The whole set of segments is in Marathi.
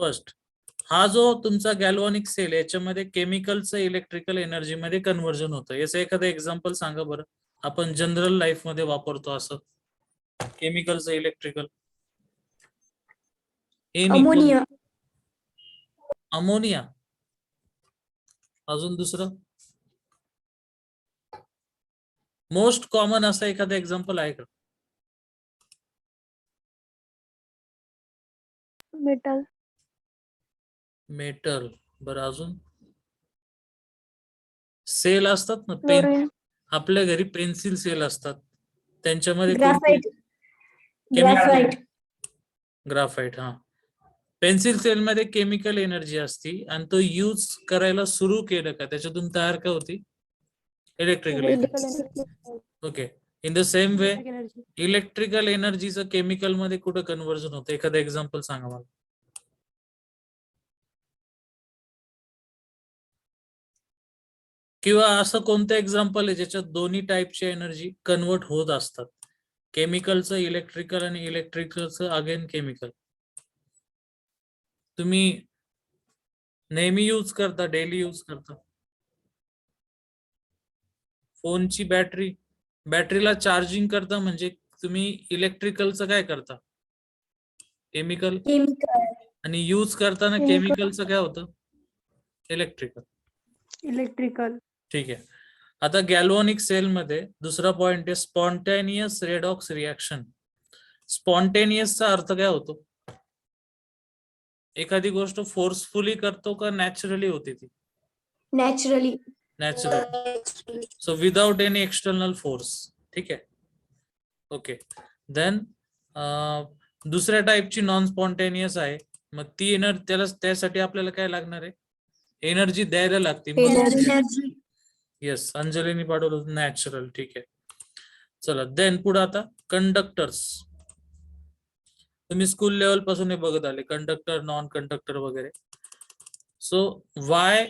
फर्स्ट, हा जो तुमचा गॅल्व्हॅनिक सेल याच्यामध्ये केमिकलचं इलेक्ट्रिकल एनर्जी मध्ये कन्व्हर्जन होतं. याचं एखादं एक्झाम्पल सांगा बरं, आपण जनरल लाईफ मध्ये वापरतो असं केमिकलचं इलेक्ट्रिकल. अमोनिया. अमोनिया. अजून दुसरं मोस्ट कॉमन असं एखादं एक्झाम्पल आहे का? मेटल. मेटल. बरं, अजून सेल असतात ना, पेन. क्लोरीन. आपल्या घरी पेन्सिल सेल असतात, त्यांच्यामध्ये ग्राफाइट. ग्राफाइट. ग्राफाइट. हा, पेन्सिल सेल मध्ये केमिकल एनर्जी असती आणि तो यूज करायला सुरू केलं का त्याच्यातून तयार काय होती? Electrical energy. Okay. In the same way electrical एनर्जीचं केमिकल मध्ये कुठं कन्व्हर्जन होतं? एखादं एक्झाम्पल सांगा मला. किंवा असं कोणतं एक्झाम्पल आहे ज्याच्यात दोन्ही टाईपची एनर्जी कन्वर्ट होत असतात? केमिकलचं इलेक्ट्रिकल आणि इलेक्ट्रिकलचं अगेन केमिकल. तुम्ही नेहमी यूज करता, डेली यूज करता. फोनची बॅटरी, बॅटरीला चार्जिंग करता म्हणजे तुम्ही इलेक्ट्रिकलचं काय करता? केमिकल. आणि यूज करताना केमिकलचं काय होतं? इलेक्ट्रिकल. ठीक आहे. आता गॅल्व्हॅनिक सेल मध्ये दुसरा पॉइंट आहे स्पॉन्टेनियस रेडॉक्स रिएक्शन. स्पॉन्टेनियसचा अर्थ काय होतो? एखादी गोष्ट फोर्सफुली करतो का नॅचरली होते ती? Naturally. Naturally. So without any external force. ठीक आहे. ओके. देन दुसऱ्या टाईपची नॉन स्पॉन्टेनियस आहे. मग ती त्यासाठी आपल्याला काय लागणार आहे? एनर्जी द्यायला लागते. येस, अंजलीनी पाठवलं नॅचरल. ठीक आहे. चला, देन पुढे आता कंडक्टर्स. तुम्ही स्कूल लेवल पासून हे बघत आले, कंडक्टर, नॉन कंडक्टर वगैरे. सो वाय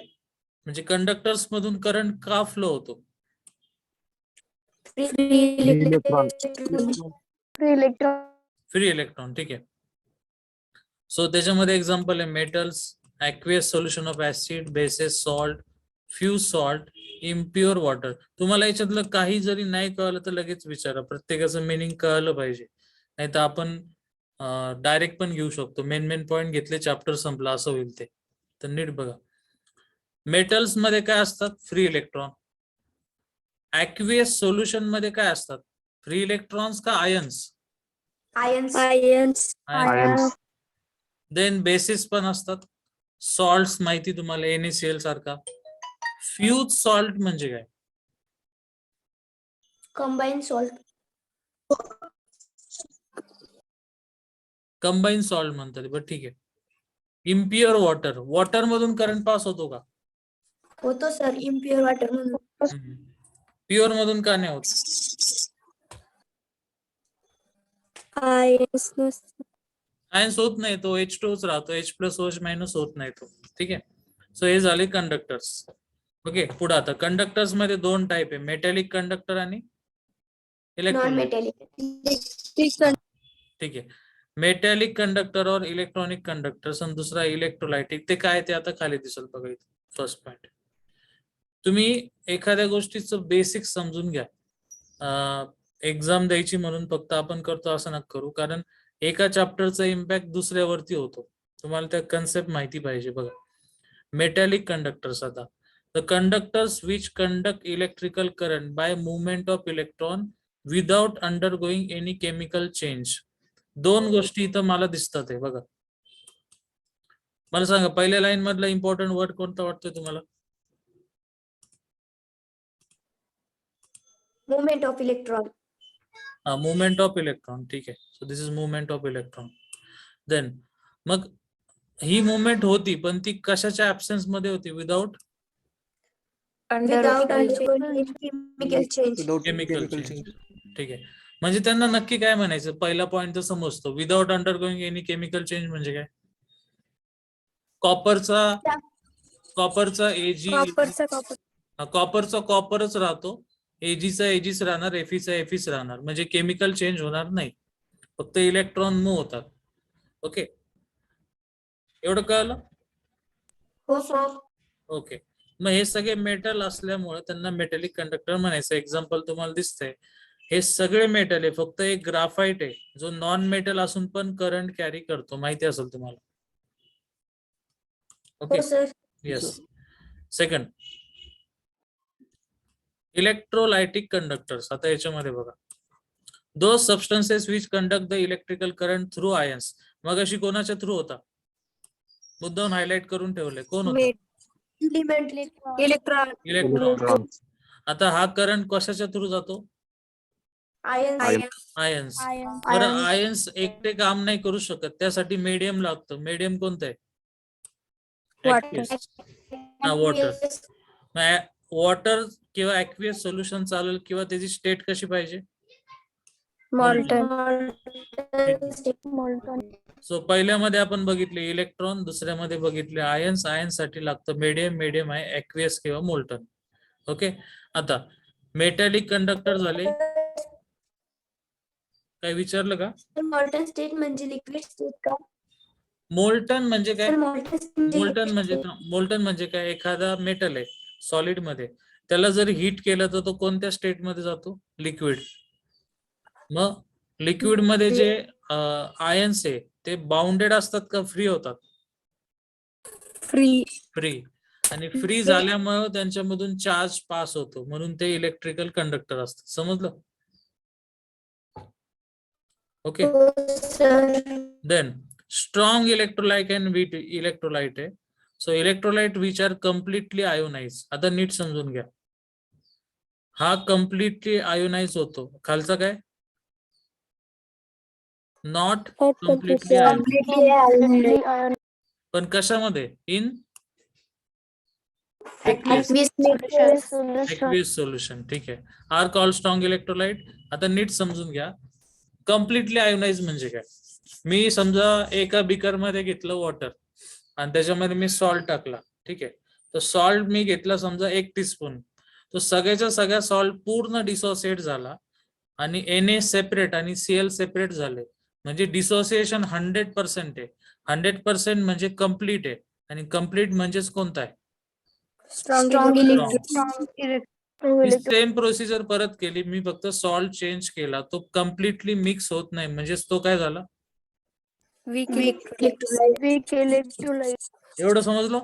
म्हणजे कंडक्टर्स मधून करंट का फ्लो होतो? Free electron. ठीक आहे. सो त्याच्यामध्ये एक्झाम्पल आहे metals, aqueous solution of acid, bases, salt, fuse salt, impure water. तुम्हाला याच्यातलं काही जरी नाही कळलं तर लगेच विचारा, प्रत्येकाचं मिनिंग कळलं पाहिजे, नाही तर आपण डायरेक्ट पण घेऊ शकतो. मेन पॉइंट घेतले, चॅप्टर संपला असं होईल ते. तर नीट बघा. मेटल्स मध्ये काय असतात? Free electron. ॲक्वियस सोल्युशन मध्ये काय असतात? फ्री इलेक्ट्रॉन्स का आयन्स? आयन्स. देन बेसिस पण असतात. सॉल्ट्स माहिती तुम्हाला, NaCl सारखा. फ्यूज सॉल्ट म्हणजे काय? Combine salt. कंबाईन सॉल्ट म्हणतात. बरं, ठीक आहे. Impure water. वॉटर मधून करंट पास होतो का? होतो सर, इम्प्युअर वॉटर म्हणून. प्युअर मधून का नाही होत? आयन्स होत नाही, तो H2 राहतो, H+OH- होत नाही तो. ठीक आहे. सो हे झाले कंडक्टर्स. ओके. पुढे आता कंडक्टर्स मध्ये दोन टाईप आहे, मेटॅलिक कंडक्टर आणि इलेक्ट्रॉनिक. ठीक आहे. मेटॅलिक कंडक्टर और इलेक्ट्रॉनिक कंडक्टर आणि दुसरा इलेक्ट्रोलाइटिक. ते काय ते आता खाली दिसेल बघा इथे. फर्स्ट पॉइंट, तुम्ही एखाद्या गोष्टीचं बेसिक समजून घ्या. एक्झाम द्यायची म्हणून फक्त आपण करतो असं नका करू, कारण एका चॅप्टरचा इम्पॅक्ट दुसऱ्यावरती होतो. तुम्हाला त्या कन्सेप्ट माहिती पाहिजे. बघा, मेटॅलिक कंडक्टर्स. आता the conductors which conduct electrical current by movement of electron without undergoing any chemical change. दोन गोष्टी इथं मला दिसतात आहे बघा. मला सांगा, पहिल्या लाईन मधला इम्पॉर्टंट वर्ड कोणता वाटतोय तुम्हाला? Movement of electron. Movement of electron. ठीक आहे. So this is movement of electron. Then मग ही मुवमेंट होती, पण ती कशाच्या ऍब्सेन्स मध्ये होती? Without chemical change. ठीक आहे. म्हणजे त्यांना नक्की काय म्हणायचं? पहिला पॉइंट तर समजतो, without undergoing any chemical change म्हणजे काय? कॉपरचा एजी, कॉपरचा कॉपरच राहतो, एजीचा एजीच राहणार, एफीचा एफीच राहणार. म्हणजे केमिकल चेंज होणार नाही, फक्त इलेक्ट्रॉन मूव्ह होतात. ओके. एवढं कळलं? हो सर. ओके. मग हे सगळे मेटल असल्यामुळे त्यांना मेटॅलिक कंडक्टर म्हणायचं. एक्झाम्पल तुम्हाला दिसतंय, हे सगळे मेटल आहे, फक्त एक ग्राफाइट आहे जो नॉन मेटल असून पण करंट कॅरी करतो, माहिती असेल तुम्हाला. ओके. हो sir. Yes. Second, electrolytic conductors. आता याच्यामध्ये बघा, those substances which conduct the electrical current through ions. मग अशी कोणाच्या थ्रू होता? मुद्दाम हायलाइट करून ठेवले, कोण होता? इलेक्ट्रॉन. इलेक्ट्रॉन. आता हा करंट कशाच्या थ्रू जातो? आयन्स. आयन्स. बरं, आयन्स एकटे काम नाही करू शकत, त्यासाठी मीडियम लागतं. मीडियम कोणतं आहे? वॉटर. वॉटर किंवा ऍक्वियस सोल्युशन चालेल, किंवा त्याची स्टेट कशी पाहिजे? सो पहिल्यामध्ये आपण बघितले इलेक्ट्रॉन, दुसऱ्यामध्ये बघितले आयन्स. आयन्स साठी लागतं मीडियम. मीडियम आहे ऍक्वियस किंवा मोल्टन. ओके. आता मेटॅलिक कंडक्टर झाले. काय विचारलं का? मोल्टन स्टेट म्हणजे लिक्विड स्टेट का? मोल्टन म्हणजे काय? मोल्टन मोल्टन म्हणजे काय? एखादा मेटल आहे सॉलिड मध्ये, त्याला जर हीट केलं तर तो कोणत्या स्टेट मध्ये जातो? लिक्विड. मग लिक्विड मध्ये जे आयन्स आहे ते बाउंडेड असतात का फ्री होतात? फ्री. आणि फ्री झाल्यामुळे त्यांच्यामधून चार्ज पास होतो, म्हणून ते इलेक्ट्रिकल कंडक्टर असतात. समजलं? Okay. Then strong electrolyte and weak electrolyte आहे. So electrolyte which are completely ionize. आता नीट समजून घ्या, हा कम्प्लिटली आयोनाइज होतो. खालचा काय? Not completely ionize. पण कशामध्ये? In aqueous solution. ठीक आहे. Are call strong electrolyte. आता नीट समजून घ्या, कम्प्लिटली आयोनाइज म्हणजे काय? मी समजा एका बिकर मध्ये घेतलं वॉटर आणि त्याच्यामध्ये मी सॉल्ट टाकला. ठीक आहे. तर सॉल्ट मी घेतला समजा 1 टीस्पून. तो सगळ्याच्या सगळ्या सॉल्ट पूर्ण डिसोसिएट झाला आणि Na सेपरेट आणि Cl सेपरेट झाले, म्हणजे डिसोसिएशन 100% आहे. 100% म्हणजे कम्प्लीट आहे. आणि कम्प्लीट म्हणजेच कोणता आहे? स्ट्रॉंग सेम प्रोसिजर परत केली, मी फक्त सॉल्ट चेंज केला, तो कम्प्लिटली मिक्स होत नाही, म्हणजेच तो काय झाला? Weak electrolyte. एवढं समजलं?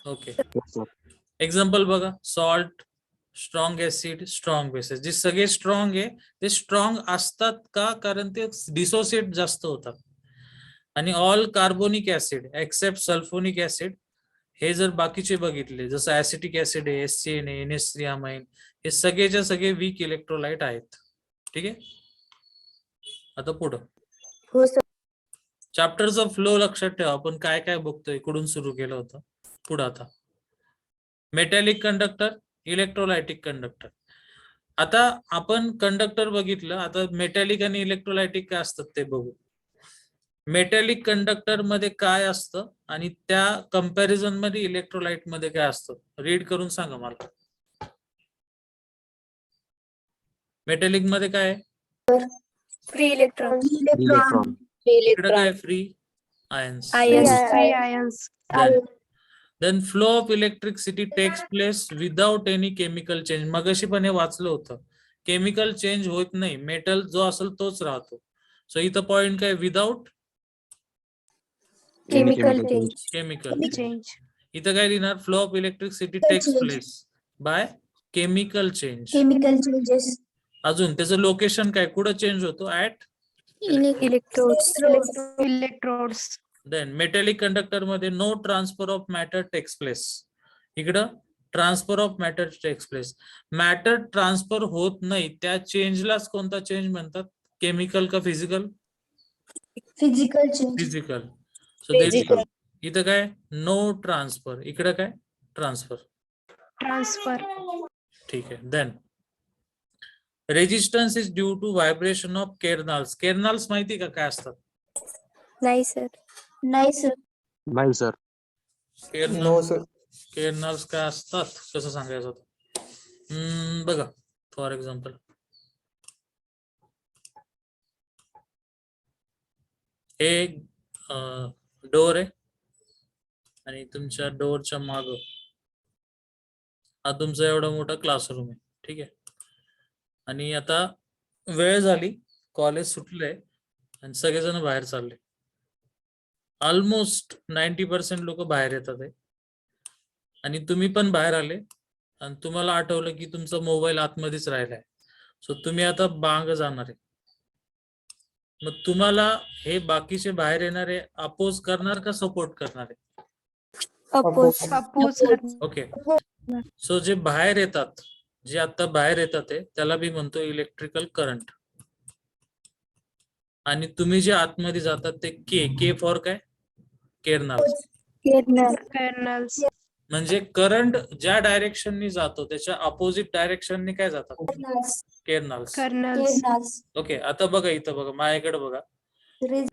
ओके. एक्झाम्पल बघा, salt, strong acid, strong basis. जे सगळे स्ट्रॉंग आहे ते स्ट्रॉंग असतात का? कारण ते डिसोसिएट जास्त होतात. आणि all carbonic acid except sulphonic acid, हे जर बाकीचे बघितले, जसं ऍसिटिक ऍसिड आहे, HCN आहे, NH3 अमाइन, हे सगळेच्या सगळे वीक इलेक्ट्रोलाइट आहेत. ठीक आहे. आता पुढं हो सर. चॅप्टरचा फ्लो लक्षात ठेवा. आपण काय काय बघतोय, इकडून सुरू केलं होतं. पुढे आता मेटॅलिक कंडक्टर, इलेक्ट्रोलायटिक कंडक्टर. आता आपण कंडक्टर बघितलं, आता मेटॅलिक आणि इलेक्ट्रोलायटिक काय असतात ते बघू. मेटॅलिक कंडक्टर मध्ये काय असतं आणि त्या कंपॅरिझन मध्ये इलेक्ट्रोलाइट मध्ये काय असतं, रीड करून सांगा मला. मेटॅलिक मध्ये काय आहे? Free electron. इकडे काय? Free ions. Then flow of electricity takes place without any chemical change. मगाशी पण हे वाचलं होतं, केमिकल चेंज होत नाही, मेटल जो असेल तोच राहतो. सो इथं पॉइंट काय? Without chemical change. इथं काय लिहिणार? Flow of electricity takes place by chemical change. Chemical changes. अजून त्याचं लोकेशन काय? कुठं चेंज होतो? At electrodes. Then metallic conductor मध्ये no transfer of matter takes place. इकडं transfer of matter takes place. Matter transfer होत नाही, त्या चेंजलाच कोणता चेंज म्हणतात? केमिकल का physical? Physical change. Physical. So इथं काय? No transfer. इकडं काय? ट्रान्सफर. ठीक आहे. Then resistance is due to vibration of kernels. Kernels माहिती का काय असतात? नाही सर. केर्नल्स काय असतात, कसं सांगायचं होतं? बघा, फॉर एक्झाम्पल हे डोर आहे आणि तुमच्या डोअरच्या माग हा तुमचा एवढा मोठा क्लासरूम आहे. ठीक आहे. आणि आता वेळ झाली, कॉलेज सुटलंय आणि सगळेजण बाहेर चालले. ऑलमोस्ट 90% लोक बाहेर येतात आहे आणि तुम्ही पण बाहेर आले आणि तुम्हाला आठवलं की तुमचा मोबाईल आतमध्येच राहिलाय. सो तुम्ही आता बांग जाणार आहे. मग तुम्हाला हे बाकीचे बाहेर येणारे अपोज करणार का सपोर्ट करणार आहे? अपोज. Oppose okay. सो जे बाहेर येतात, जे आता बाहेर येतात आहे त्याला मी म्हणतो इलेक्ट्रिकल करंट. आणि तुम्ही जे आतमध्ये जातात ते के फॉर काय? केर्नल्स. कर्नल्स म्हणजे करंट ज्या डायरेक्शननी जातो त्याच्या अपोजिट डायरेक्शननी काय जातात? केर्नल्स. Kernels okay. आता बघा, इथं बघा, माझ्याकडे बघा.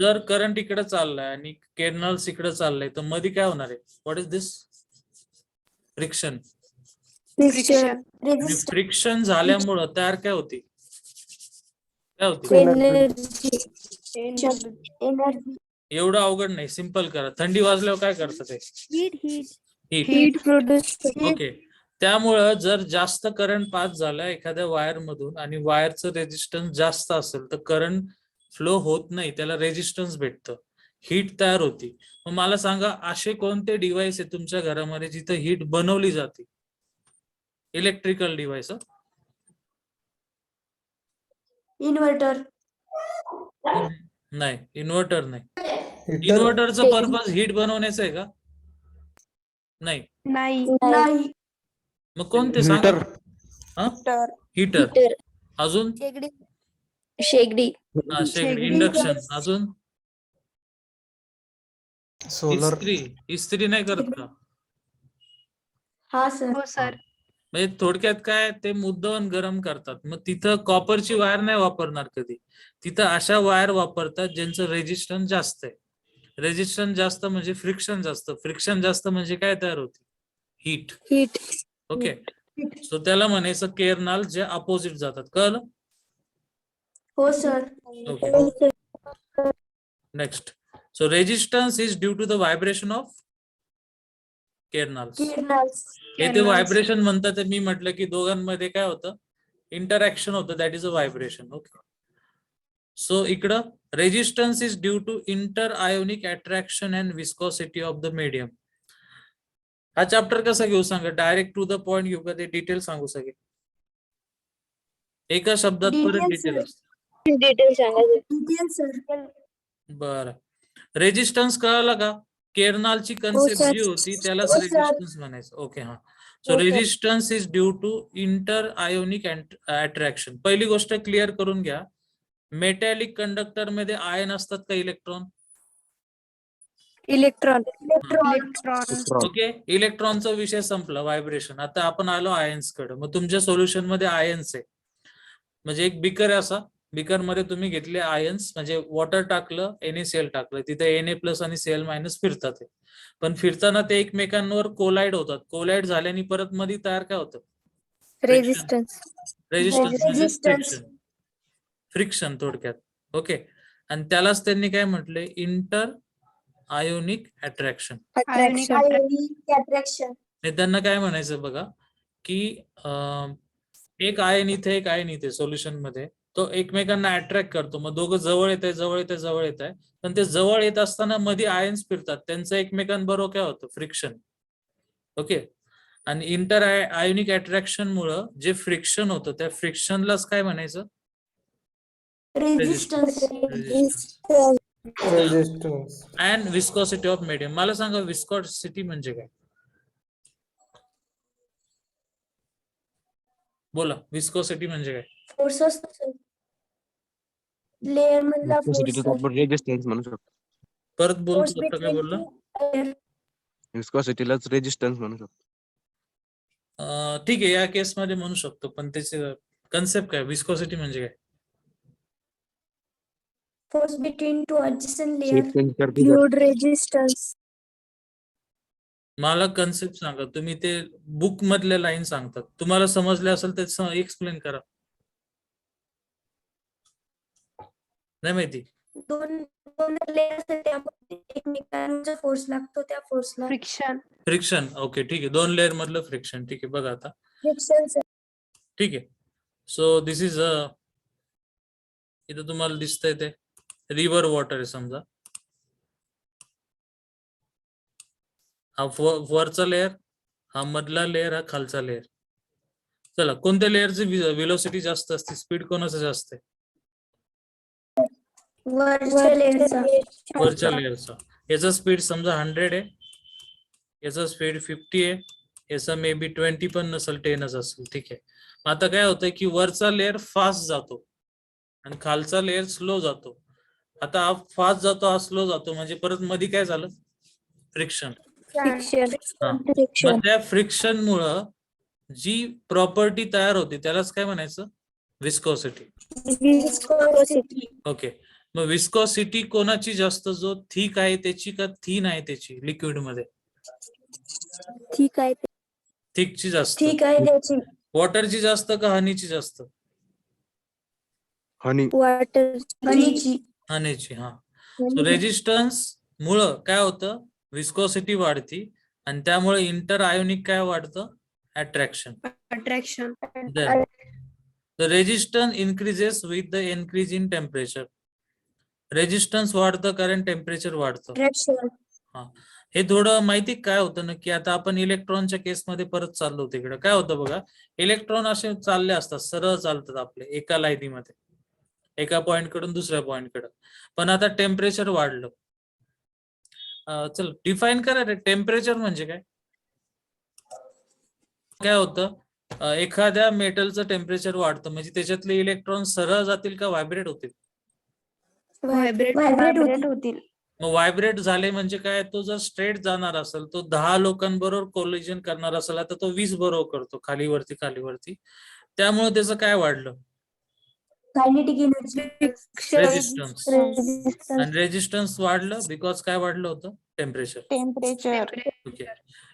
जर करंट इकडे चाललाय आणि केर्नल्स इकडे चाललंय तर मध्ये काय होणार आहे? What is this? Friction. Friction झाल्यामुळं तयार काय होती? काय होती? एनर्जी. एवढं अवघड नाही, सिंपल करा. थंडी वाजल्यावर काय करतं ते? हीट. Heat produce. ओके. त्यामुळं जर जास्त करंट पास झालं एखाद्या वायर मधून आणि वायरचं रेजिस्टन्स जास्त असेल तर करंट फ्लो होत नाही, त्याला रेजिस्टन्स भेटतं, हीट तयार होती. मग मला सांगा, असे कोणते डिव्हाइस आहे तुमच्या घरामध्ये जिथे हीट बनवली जाते? Electrical device. इन्व्हर्टर. नाही, इन्व्हर्टर नाही. इन्व्हर्टरचं पर्पज हीट बनवण्याचं आहे का? नाही. नाही मग कोणते सांगा? हीटर. अजून? शेगडी. इंडक्शन. अजून? सोलर. इस्त्री नाही करत का? हा सर. हो सर म्हणजे थोडक्यात काय, ते मुद्दाम गरम करतात. मग तिथं कॉपरची वायर नाही वापरणार कधी, तिथं अशा वायर वापरतात ज्यांचं रेजिस्टन्स जास्त आहे. रेजिस्टन्स जास्त म्हणजे फ्रिक्शन जास्त. फ्रिक्शन जास्त म्हणजे काय तयार होते? हीट. ओके. सो त्याला म्हणायचं केर्नल, जे अपोजिट जातात. कळलं? हो sir. Okay. Next. So resistance is due to the vibration of kernels. हे ते व्हायब्रेशन म्हणतात. मी म्हटलं की दोघांमध्ये काय होतं? इंटरॅक्शन होतं, that is a vibration. Okay. So इकडं resistance is due to inter ionic attraction and viscosity of the medium. हा चॅप्टर कसा घेऊ सांगा? डायरेक्ट टू द पॉइंट घेऊ का ते डिटेल सांगू सगळे? एका शब्दात परत डिटेल असते. Detail sir. बरं. रेजिस्टन्स कळालं का? केर्नलची कन्सेप्ट जी होती त्यालाच रेजिस्टन्स म्हणायचं. ओके. हा. So resistance is due to inter ionic attraction. पहिली गोष्ट क्लिअर करून घ्या, मेटॅलिक कंडक्टर मध्ये आयन असतात का इलेक्ट्रॉन? इलेक्ट्रॉन. ओके. इलेक्ट्रॉनचा विषय संपला, व्हायब्रेशन. आता आपण आलो आयन्स कडे. मग तुमच्या सोल्युशन मध्ये आयन्स आहे. म्हणजे एक बिकर आहे असा, बिकर मध्ये तुम्ही घेतले आयन्स, म्हणजे वॉटर टाकलं, NaCl टाकलं, तिथे Na+ आणि Cl- फिरतात. पण फिरताना ते एकमेकांवर कोलाइड होतात. कोलाइड झाल्याने परत मध्ये तयार काय होतं? रेजिस्टन्स. फ्रिक्शन थोडक्यात. ओके. आणि त्यालाच त्यांनी काय म्हटले? Inter ionic attraction. त्यांना काय म्हणायचं बघा, की एक आयन इथे, एक आयन इथे सोल्युशन मध्ये, तो एकमेकांना अट्रॅक्ट करतो. मग दोघं जवळ येत आहे. पण ते जवळ येत असताना मध्ये आयन्स फिरतात, त्यांचं एकमेकांबरोबर काय होतं? फ्रिक्शन. ओके. आणि इंटर आयोनिक अट्रॅक्शन मुळे जे फ्रिक्शन होतं त्या फ्रिक्शनलाच काय म्हणायचं? Resistance. And viscosity of medium. मला सांगा, विस्कोसिटी म्हणजे काय? बोला, विस्कोसिटी म्हणजे काय? फोर्स असतो लेअर मधला आपण रेजिस्टन्स म्हणू शकतो. परत बोलतो, आता काय बोलला? विस्कोसिटीलाच रेजिस्टन्स म्हणू शकतो. ठीक आहे, या केस मध्ये म्हणू शकतो, पण त्याचे कन्सेप्ट काय? विस्कोसिटी म्हणजे काय? Force between two adjacent layer. Change करते. Fluid resistance. मला कन्सेप्ट सांगा. तुम्ही ते बुक मधल्या लाईन सांगतात, तुम्हाला समजले असेल तर एक्सप्लेन करा. नाही माहिती? दोन लेयर असतात त्यामध्ये एकमेकांचा फोर्स लागतो त्या फोर्सला फ्रिक्शन. फ्रिक्शन. ओके, ठीक आहे. 2 लेअर मधलं फ्रिक्शन. ठीक आहे, बघा आता. Friction sir. ठीक आहे. सो दिस इज इथं तुम्हाला दिसतंय ते रिव्हर वॉटर आहे समजा. हा वरचा लेअर, हा मधला लेअर, हा खालचा लेअर. चला, कोणत्या लेअरची व्हेलॉसिटी जास्त असते, स्पीड कोणाचं जास्त आहे? वरच्या लेअरचा. वरच्या लेअरचा. याचा स्पीड समजा 100 आहे, याचा स्पीड 50 आहे, याचा मे बी 20 पण नसेल, 10च असेल. ठीक आहे. आता काय होतंय की वरचा लेअर फास्ट जातो आणि खालचा लेअर स्लो जातो. आता हा फास्ट जातो, हा स्लो जातो, म्हणजे परत मध्ये काय झालं? फ्रिक्शन. मग त्या फ्रिक्शन मुळे जी प्रॉपर्टी तयार होती त्यालाच काय म्हणायचं? विस्कोसिटी. ओके. मग विस्कोसिटी कोणाची जास्त, जो थिक आहे त्याची का थिन आहे त्याची? लिक्विड मध्ये ठीक आहे. थिकची जास्त. ठीक आहे त्याची. वॉटरची जास्त का हनीची जास्त? हनी. वॉटर. हनीची. हनीची. हा. सो रेजिस्टन्स मुळे काय होतं? विस्कोसिटी वाढती आणि त्यामुळे इंटर आयोनिक काय वाढतं? Attraction. Then the resistance increases with the increase in temperature. Resistance वाढतं कारण टेम्परेचर वाढतं. हा, हे थोडं माहिती काय होतं ना, की आता आपण इलेक्ट्रॉनच्या केसमध्ये परत चाललो तिकडे. काय होतं बघा, इलेक्ट्रॉन असे चालले असतात, सरळ चालतात आपले एका लाईनीमध्ये, एका पॉइंट कडून दुसऱ्या पॉइंट कडे. पण आता टेम्परेचर वाढलं. चल डिफाईन करा रे, टेम्परेचर म्हणजे काय? काय होतं, एखाद्या मेटलचं टेम्परेचर वाढतं म्हणजे त्याच्यातले इलेक्ट्रॉन सरळ जातील का व्हायब्रेट होतील? व्हायब्रेट होतील. मग व्हायब्रेट झाले म्हणजे काय, तो जर स्ट्रेट जाणार असेल, तो 10 लोकांबरोबर कोलिजन करणार असेल, आता तो 20 बरोबर करतो, खाली वरती. त्यामुळे त्याचं काय वाढलं? Kinetic energy. रेजिस्टन्स. आणि रेजिस्टन्स वाढलं बिकॉज काय वाढलं होतं? टेम्परेचर. ओके.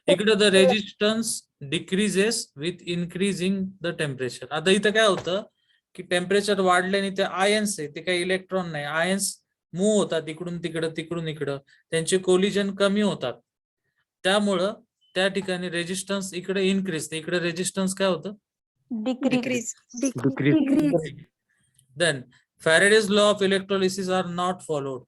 इकडे the resistance decreases with increasing the temperature. आता इथं काय होतं की टेम्परेचर वाढल्याने ते आयन्स आहे, ते काही इलेक्ट्रॉन नाही, आयन्स मूव्ह होतात इकडून इकडं, त्यांचे कोलिजन कमी होतात. त्यामुळं त्या ठिकाणी रेजिस्टन्स इकडे इन्क्रीज, इकडे रेजिस्टन्स काय होतं? Decrease. Then Faraday's law of electrolysis are not followed.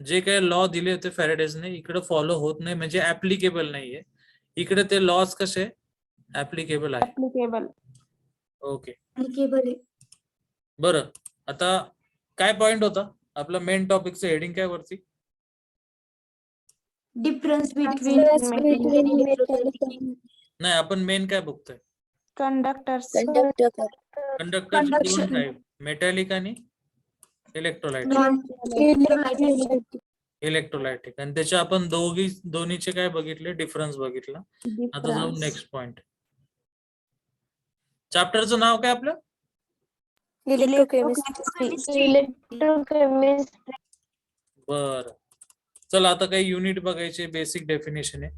जे काही लॉ दिले होते फॅरेडेजने इकडे फॉलो होत नाही, म्हणजे ऍप्लिकेबल नाहीये. इकडे ते लॉज कसे ऍप्लिकेबल आहे. ओके, बरं. आता काय पॉइंट होता आपला मेन टॉपिकचं हेडिंग काय वरती? डिफरन्स नाही, आपण मेन काय बघतोय? कंडक्टर्स. कंडक्टरचे दोन टाईप, मेटॅलिक आणि इलेक्ट्रोलाइटिक. इलेक्ट्रोलाइटिक. आणि त्याचे आपण दोन्हीचे काय बघितले? डिफरन्स बघितला. आता जाऊ नेक्स्ट पॉइंट. चॅप्टरचं नाव काय आपलं? इलेक्ट्रोकेमिस्ट्री. बर, चला आता काही युनिट बघायचे. बेसिक डेफिनेशन आहे,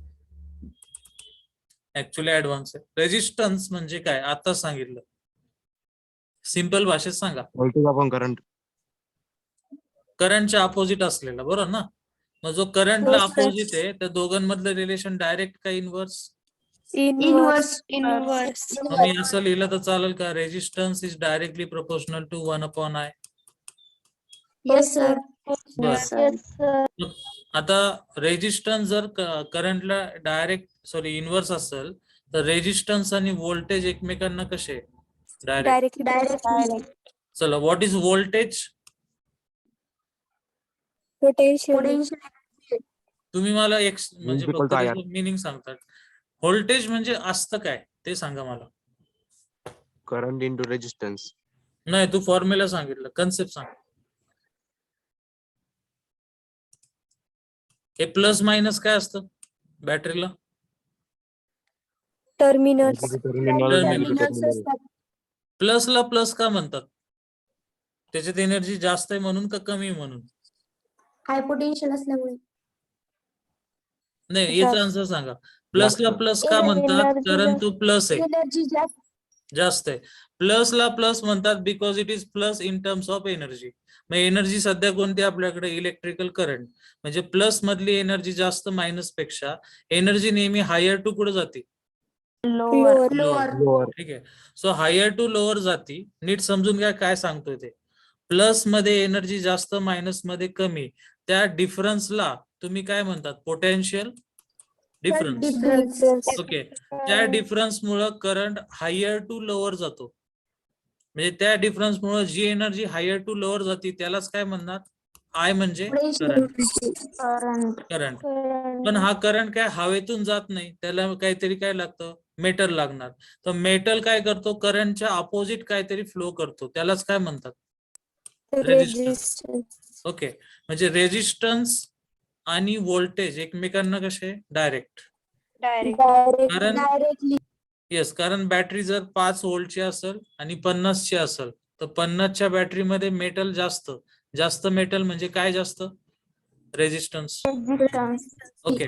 ऍक्च्युअली ऍडव्हान्स आहे. रेजिस्टन्स म्हणजे काय आता सांगितलं, सिंपल भाषेत सांगा. Voltage upon current. करंटच्या अपोजिट असलेला, बरोबर ना? मग जो करंटला अपोजिट आहे त्या दोघांमधलं रिलेशन डायरेक्ट का इनव्हर्स? इनवर्स. मग मी असं लिहिलं तर चालेल का? Resistance is directly proportional to 1/I. Yes sir. मग आता रेजिस्टन्स जर करंटला इनव्हर्स असेल तर रेजिस्टन्स आणि व्होल्टेज एकमेकांना कसे? डायरेक्ट. चला, व्हॉट इज व्होल्टेज? पोटेन्शियल. तुम्ही मला एक म्हणजे Equal to IR. मिनिंग सांगतात. व्होल्टेज म्हणजे असतं काय ते सांगा मला. Current into resistance. नाही, तू फॉर्म्युला सांगितलं, कन्सेप्ट सांग. हे प्लस मायनस काय असतं बॅटरीला? टर्मिनल्स. प्लसला प्लस का म्हणतात? त्याच्यात एनर्जी जास्त आहे म्हणून का कमी म्हणून? हाय पोटेन्शियल असल्यामुळे. नाही, याचा आन्सर सांगा. प्लसला प्लस का म्हणतात? कारण तो प्लस आहे. एनर्जी जास्त. जास्त आहे. प्लसला प्लस म्हणतात because it is plus in terms of energy. मग एनर्जी सध्या कोणती आपल्याकडे? Electrical current. म्हणजे प्लस मधली एनर्जी जास्त मायनस पेक्षा. एनर्जी नेहमी हायर टू कुठे जाते? लोअर. लोअर. ठीक आहे. सो हायर टू लोअर जाती. नीट समजून घ्या काय सांगतोय ते. प्लस मध्ये एनर्जी जास्त, मायनस मध्ये कमी. त्या डिफरन्सला तुम्ही काय म्हणतात? Potential difference. ओके. त्या डिफरन्स मुळे करंट हायर टू लोअर जातो. म्हणजे त्या डिफरन्स मुळे जी एनर्जी हायर टू लोअर जाते त्यालाच काय म्हणणार? आय म्हणजे करंट. करंट. पण हा करंट काय हवेतून जात नाही, त्याला काहीतरी काय लागतं? मेटल लागणार. तर मेटल काय करतो? करंटच्या अपोजिट काहीतरी फ्लो करतो, त्यालाच काय म्हणतात? रेजिस्टन्स. ओके. म्हणजे रेजिस्टन्स आणि व्होल्टेज एकमेकांना कसे? डायरेक्ट. कारण येस, कारण बॅटरी जर 5 व्होल्टची असेल आणि 50 ची असेल तर 50च्या बॅटरीमध्ये मेटल जास्त. जास्त मेटल म्हणजे काय जास्त? रेजिस्टन्स. ओके.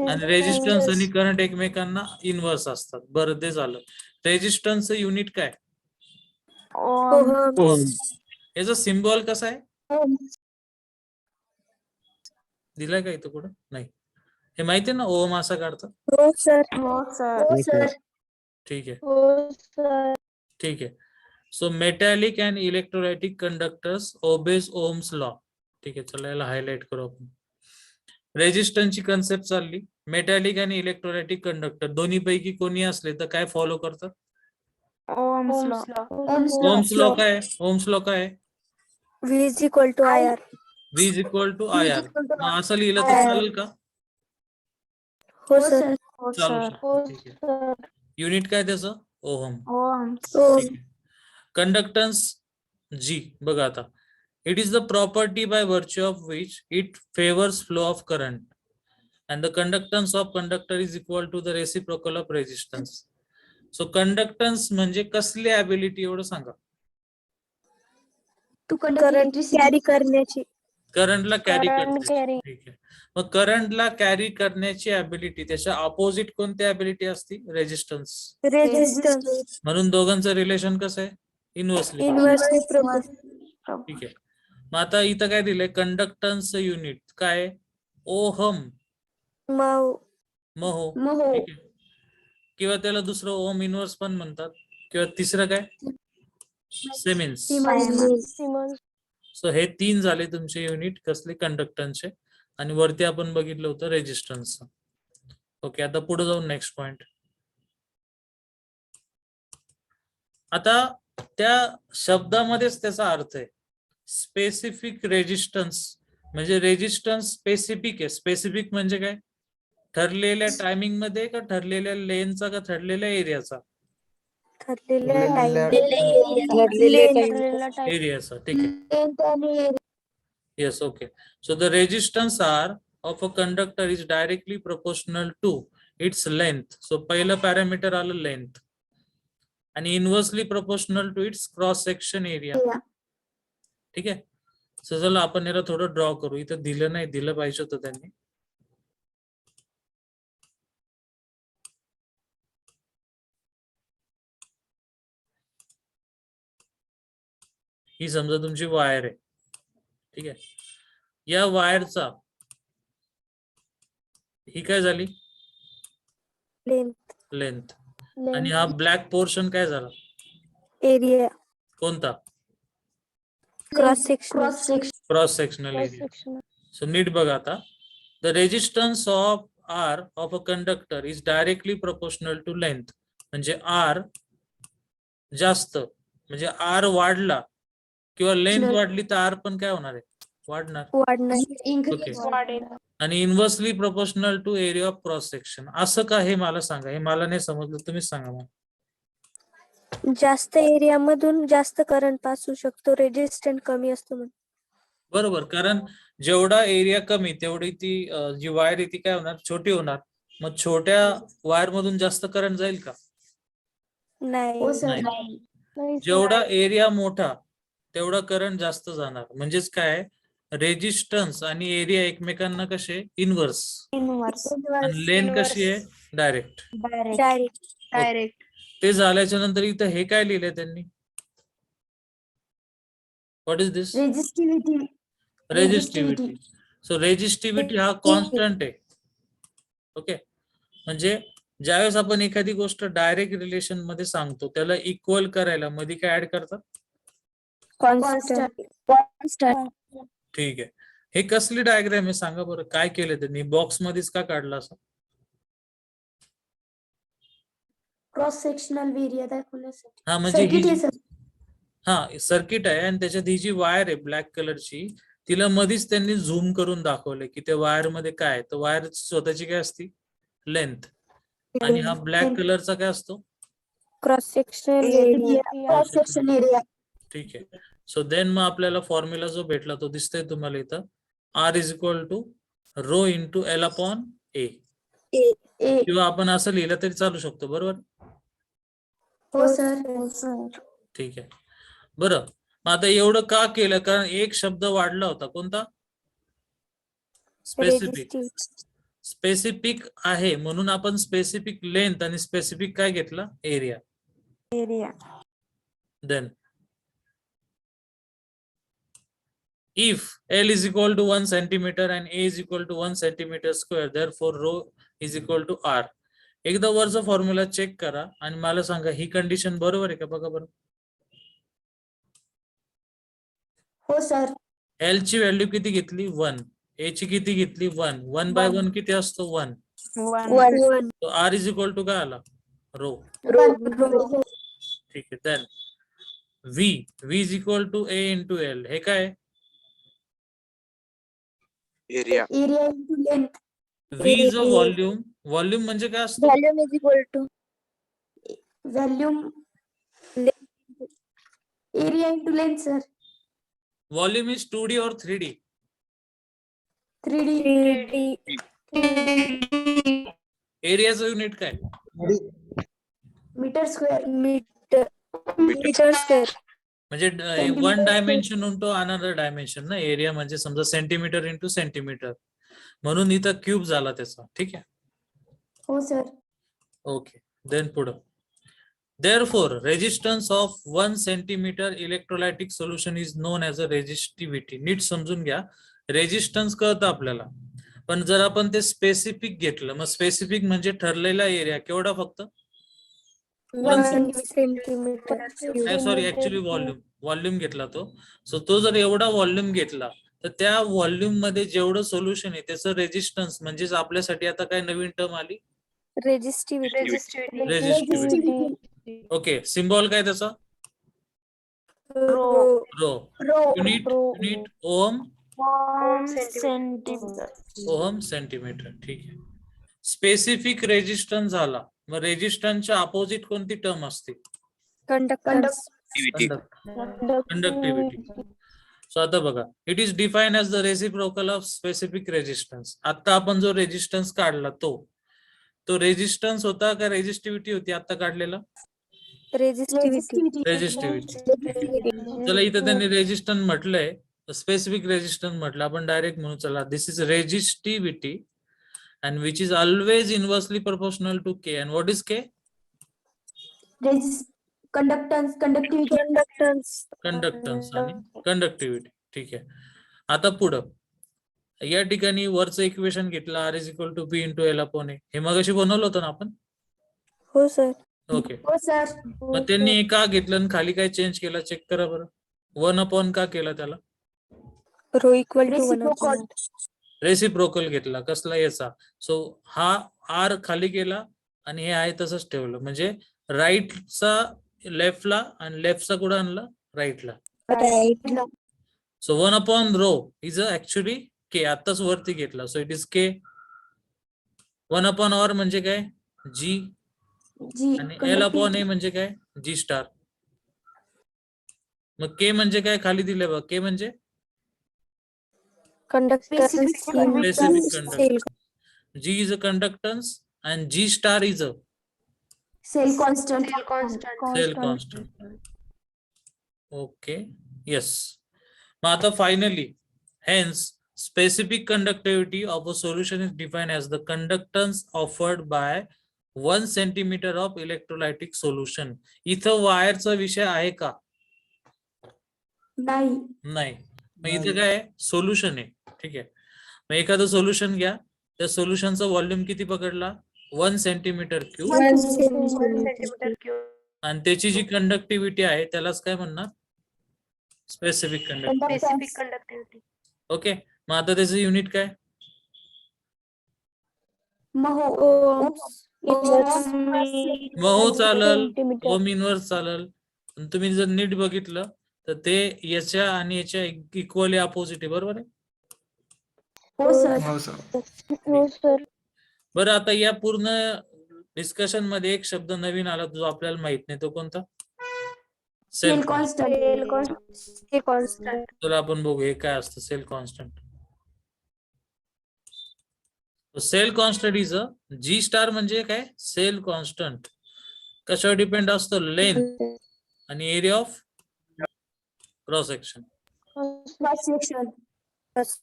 आणि रेजिस्टन्स आणि करंट एकमेकांना इनव्हर्स असतात. बरं, ते झालं. रेजिस्टन्स युनिट काय? ओम. याचा सिम्बॉल कसा आहे? दिलाय का इथं कुठं? नाही. हे माहिती आहे ना ओम असा काढतात? हो सर. ठीक आहे. हो सर. ठीक आहे. So metallic and electrolytic conductors obeys Ohm's law. ठीक आहे, चला याला हायलाइट करू आपण. रेजिस्टन्सची कन्सेप्ट चालली. मेटॅलिक आणि इलेक्ट्रोलायटिक कंडक्टर दोन्ही पैकी कोणी असले तर काय फॉलो करतात? ओम्स लॉ काय? ओम्स लॉ काय? V is equal to IR. V is equal to IR. मग असं लिहिलं तर चालेल का? हो सर. चालू शकतं. ठीक आहे. युनिट काय त्याचं? ओहम. ओम. कंडक्टन्स G बघा आता. It is the property by virtue of which it favours flow of current and the conductance of conductor is equal to the reciprocal of resistance. So conductance म्हणजे कसली ॲबिलिटी एवढं सांगा. करंट कॅरी करण्याची. करंटला कॅरी Current करण्याची. carry. ठीक आहे. मग करंटला कॅरी करण्याची ॲबिलिटी, त्याच्या ऑपोजिट कोणती ॲबिलिटी असते? रेजिस्टन्स. रेजिस्टन्स. म्हणून दोघांचं रिलेशन कसं आहे? इनव्हर्सली. Inversely proportional. ठीक आहे. मग आता इथं काय दिलंय? कंडक्टन्स युनिट काय? ओहम. महो. ठीक आहे. किंवा त्याला दुसरं ओम इनव्हर्स पण म्हणतात, किंवा तिसरं काय? सिमेन्स. सो हे 3 झाले तुमचे युनिट कसले? कंडक्टन्सचे. आणि वरती आपण बघितलं होतं रेजिस्टन्सचं. ओके. आता पुढे जाऊन नेक्स्ट पॉइंट. आता त्या शब्दामध्येच त्याचा अर्थ आहे. स्पेसिफिक रेजिस्टन्स म्हणजे रेजिस्टन्स स्पेसिफिक आहे. स्पेसिफिक म्हणजे काय? ठरलेल्या टायमिंग मध्ये का ठरलेल्या लेनचा का ठरलेल्या एरियाचा? एरियाचा. ठीक आहे. Yes. Okay. So the resistance R of a conductor is directly proportional to its length. So पहिलं पॅरामीटर आलं लेंथ. आणि inversely proportional to its cross section area. ठीक आहे. सो चला आपण याला थोडं ड्रॉ करू. इथं दिलं नाही, दिलं पाहिजे होतं त्यांनी. ही समजा तुमची वायर आहे. ठीक आहे. या वायरचा ही काय झाली? लेंथ. आणि हा ब्लॅक पोर्शन काय झाला? एरिया. कोणता? Cross sectional area. सो नीट बघा आता. The resistance of R of a conductor is directly proportional to length. म्हणजे आर जास्त म्हणजे आर वाढला किंवा लेंथ वाढली तर आर पण काय होणार आहे? वाढणार. ओके. आणि inversely proportional to area of cross section. असं का? हे मला सांगा. हे मला नाही समजलं, तुम्हीच सांगा मला. जास्त एरिया मधून जास्त करंट पास होऊ शकतो, रेजिस्टन्स कमी असतो म्हणून. बरोबर. कारण जेवढा एरिया कमी तेवढी ती जी वायर आहे ती काय होणार? छोटी होणार. मग छोट्या वायर मधून जास्त करंट जाईल का? नाही. जेवढा एरिया मोठा तेवढा करंट जास्त जाणार. म्हणजेच काय? रेजिस्टन्स आणि एरिया एकमेकांना कसे? इनव्हर्स. आणि लेन कशी आहे? डायरेक्ट. डायरेक्ट. ते झाल्याच्या नंतर इथं हे काय लिहिलंय त्यांनी? What is this? Resistivity resistivity. So resistivity हा कॉन्स्टंट आहे. ओके, म्हणजे ज्यावेळेस आपण एखादी गोष्ट डायरेक्ट रिलेशन मध्ये सांगतो त्याला इक्वल करायला मध्ये काय ऍड करतात? कॉन्स्टंट. ठीक आहे. हे कसली डायग्राम आहे सांगा बरं, काय केलं त्यांनी? बॉक्स मध्येच का काढलं असं? क्रॉस सेक्शनल एरिया दाखवण्यासाठी. हा म्हणजे ही सर्किट आहे सर. हा सर्किट आहे आणि त्याच्यात ही जी वायर आहे ब्लॅक कलरची, तिला मध्येच त्यांनी झूम करून दाखवले की त्या वायर मध्ये काय आहे. तर वायर स्वतःची काय असती? लेंथ. आणि हा ब्लॅक कलरचा काय असतो? Cross sectional area. Cross section area. ठीक आहे. सो देन मग आपल्याला फॉर्म्युला जो भेटला तो दिसतोय तुम्हाला इथं, R is equal to rho into L upon A. किंवा आपण असं लिहिलं तरी चालू शकतो, बरोबर? हो सर. ठीक आहे. बरं, मग आता एवढं का केलं? कारण एक शब्द वाढला होता, कोणता? स्पेसिफिक. स्पेसिफिक आहे म्हणून आपण स्पेसिफिक लेंथ आणि स्पेसिफिक काय घेतला? Area. Then if L is equal to 1 centimeter and A is equal to 1 centimeter square, therefore rho is equal to R. एकदा वरचा फॉर्म्युला चेक करा आणि मला सांगा ही कंडिशन बरोबर आहे का? बघा बरं. हो सर. L ची व्हॅल्यू किती घेतली? 1. A ची किती घेतली? 1. 1 by 1 किती असतो? 1. तो R is equal to काय आला? रो. ठीक आहे. देन V is equal to A into L. हे काय? Area. Area into length. V is a volume. Volume म्हणजे काय असतो? Volume is equal to volume area into length sir. व्हॉल्यूम इज 2D or 3D? 3D. एरियाचं युनिट काय? Metre square. Metre square. म्हणजे one dimension into another dimension ना. एरिया म्हणजे समजा सेंटीमीटर इंटू सेंटीमीटर, म्हणून इथं क्यूब झाला त्याचा. ठीक आहे. हो सर. ओके, देन पुढं. Therefore, resistance of 1 centimeter electrolytic solution is known as a resistivity. नीट समजून घ्या, रेजिस्टन्स कळतं आपल्याला, पण जर आपण ते स्पेसिफिक घेतलं, मग स्पेसिफिक म्हणजे ठरलेला एरिया केवढा? फक्त 1 सेंटीमीटर. सॉरी, ऍक्च्युली व्हॉल्यूम घेतला तो. सो तो जर एवढा व्हॉल्यूम घेतला तर त्या व्हॉल्यूम मध्ये जेवढं सोल्युशन आहे त्याचं रेजिस्टन्स, म्हणजेच आपल्यासाठी आता काय नवीन टर्म आली? रेजिस्टिव्हिटी. ओके, सिम्बॉल काय त्याचा? Rho. Unit ohm centimetre. Centimetre. ठीक आहे. स्पेसिफिक रेजिस्टन्स झाला, मग रेजिस्टन्सच्या अपोजिट कोणती टर्म असते? कंडक्टिव्हिटी. सो आता बघा, it is define as the reciprocal of specific resistance. आता आपण जो रेजिस्टन्स काढला तो रेजिस्टन्स होता का रेजिस्टिव्हिटी होती आता काढलेला? रेजिस्टिव्हिटी. चला, इथं त्यांनी रेजिस्टन्स म्हटलंय, स्पेसिफिक रेजिस्टन्स म्हटलं, आपण डायरेक्ट म्हणू चला this is resistivity and which is always inversely proportional to K. And what is K? Conductance आणि कंडक्टिव्हिटी. ठीक आहे. आता पुढं या ठिकाणी वरचं इक्वेशन घेतलं, R is equal to B into L upon A. हे मगाशी बनवलं होतं ना आपण? हो सर. ओके. हो सर. मग त्यांनी का घेतलं आणि खाली काय चेंज केला चेक करा बरं. 1 upon का केला त्याला? Rho equal to 1. रेसिप्रोकल घेतला. कसला? याचा. सो हा R खाली गेला आणि हे आहे तसंच ठेवलं, म्हणजे राईटचा लेफ्टला आणि लेफ्टचा कुठं आणला? राईटला. So 1 upon rho is actually K. आताच वरती घेतला, so it is K. 1 upon R म्हणजे काय? G. आणि L upon A म्हणजे काय? G star. मग K म्हणजे काय? खाली दिले बघ. K म्हणजे conductance. specific conductance. G is a conductance and G star is a cell constant. cell constant. Okay, yes. मग आता finally, hence specific conductivity of a solution is defined as the conductance offered by 1 centimetre of electrolytic solution. इथं वायरचा विषय आहे का? नाही. नाही. मग इथे काय सोल्युशन आहे. ठीक आहे. मग एखादं सोल्युशन घ्या, त्या सोल्युशनचा व्हॉल्यूम किती पकडला? 1 सेंटीमीटर क्यूब. 1 centimetre cube. आणि त्याची जी कंडक्टिव्हिटी आहे त्यालाच काय म्हणणार? Specific conductivity. ओके. मग आता त्याचं युनिट काय? महो चालल, ओम इनवर्स चालल. पण तुम्ही जर नीट बघितलं तर ते याच्या आणि याच्या इक्वली अपोजिट आहे. बरोबर आहे? हो सर. बरं, आता या पूर्ण डिस्कशन मध्ये एक शब्द नवीन आला जो आपल्याला माहित नाही, तो कोणता? Cell constant. तर आपण बघू हे काय असतं cell constant. Cell constant is a G star म्हणजे काय? Cell constant. कशावर डिपेंड असतो? लेंथ आणि एरिया ऑफ क्रॉस सेक्शन.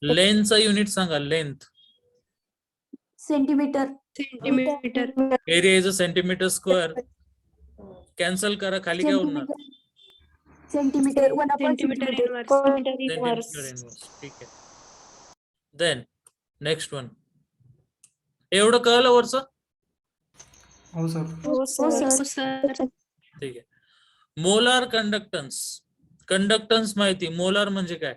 लेंथचा युनिट सांगा. Length centimetre. Area is a centimetre square. Cancel करा, खाली काय उरणार? सेंटीमीटर. Centimetre inverse. ठीक आहे. Then next one. एवढं कळलं वरचं? हो सर. ठीक आहे. Molar conductance. कंडक्टन्स माहिती. मोलार म्हणजे काय?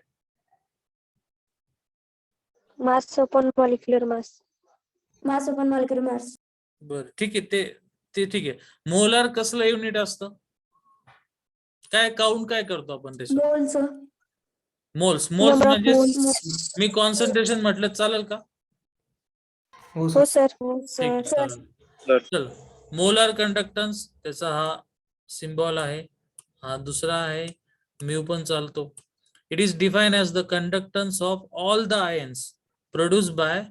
Mass upon molecular mass. बर, ठीक आहे. ते ठीक आहे. मोलार कसलं युनिट असतं? काय काउंट काय करतो आपण त्याच्यात? मोल्स. म्हणजे मी कॉन्सन्ट्रेशन म्हटलं चालेल का? हो हो सर. सर. ठीक, चालेल. चल, मोलार कंडक्टन्स त्याचा हा सिम्बॉल आहे, हा दुसरा आहे, म्यू पण चालतो. It is define as the conductance of all the ions produce by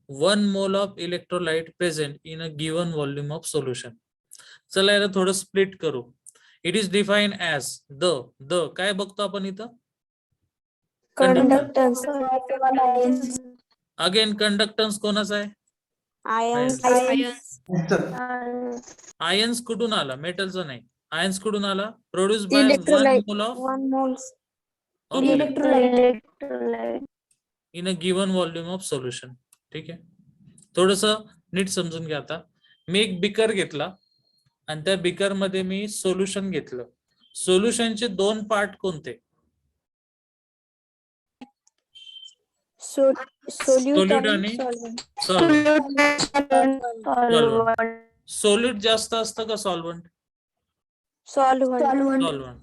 1 mole of electrolyte present in a given volume of solution. चला याला थोडं स्प्लिट करू. It is define as the काय बघतो आपण इथं? कंडक्टन्स. अगेन कंडक्टन्स कोणाचा आहे? आयन्स कुठून आला? मेटलचा नाही. आयन्स कुठून आला? Produce by 1 mole of electrolyte in a given volume of solution. ठीक आहे. थोडस नीट समजून घ्या. आता मी एक बिकर घेतला आणि त्या बिकर मध्ये मी सोल्युशन घेतलं. सोल्युशनचे 2 पार्ट कोणते? सोल्यूट आणि सॉल्व्हंट. सोल्यूट जास्त असतं का सॉल्व्हंट? सॉल्व्हंट.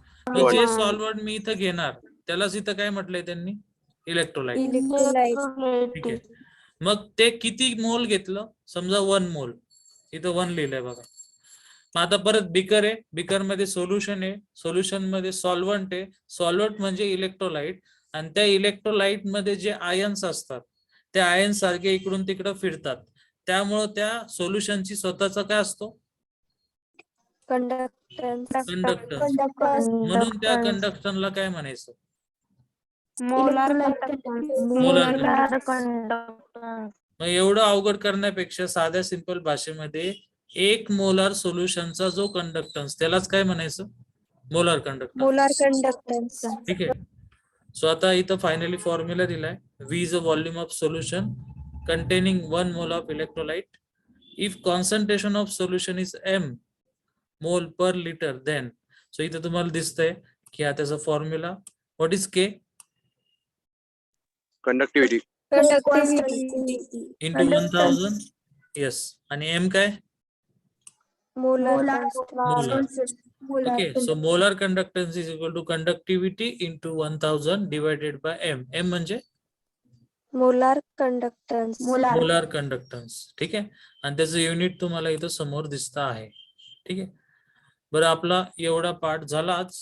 जे सॉल्व्हंट मी इथं घेणार त्यालाच इथं काय म्हटलंय त्यांनी? इलेक्ट्रोलाइट. ठीक आहे. मग ते किती मोल घेतलं? समजा 1 मोल. इथं 1 लिहिलंय बघा. मग आता परत बिकर आहे, बिकर मध्ये सोल्युशन आहे, सोल्युशन मध्ये सॉल्व्हंट आहे, सॉल्व्हंट म्हणजे इलेक्ट्रोलाइट, आणि त्या इलेक्ट्रोलाइट मध्ये जे आयन्स असतात त्या आयन्स सारखे इकडून तिकडं फिरतात. त्यामुळे त्या सोल्युशनची स्वतःचा काय असतो? कंडक्टन्स. म्हणून त्या कंडक्टरला काय म्हणायचं? Molar conductance. मग एवढं अवघड करण्यापेक्षा साध्या सिंपल भाषेमध्ये 1 मोलार सोल्युशनचा जो कंडक्टन्स त्यालाच काय म्हणायचं? Molar conductance. ठीक आहे. सो आता इथं फायनली फॉर्म्युला दिलाय. V is a volume of solution containing 1 mole of electrolyte. If concentration of solution is m mole per liter, then so इथं तुम्हाला दिसतंय की हा त्याचा formula. What is K? Conductivity into 1000. Yes. आणि M काय? Molar. Okay, so molar conductance is equal to conductivity into 1000 divided by M. M म्हणजे मोलार कंडक्टन्स. Molar conductance. ठीक आहे. आणि त्याचं युनिट तुम्हाला इथं समोर दिसत आहे. ठीक आहे. बरं, आपला एवढा पाठ झालाच.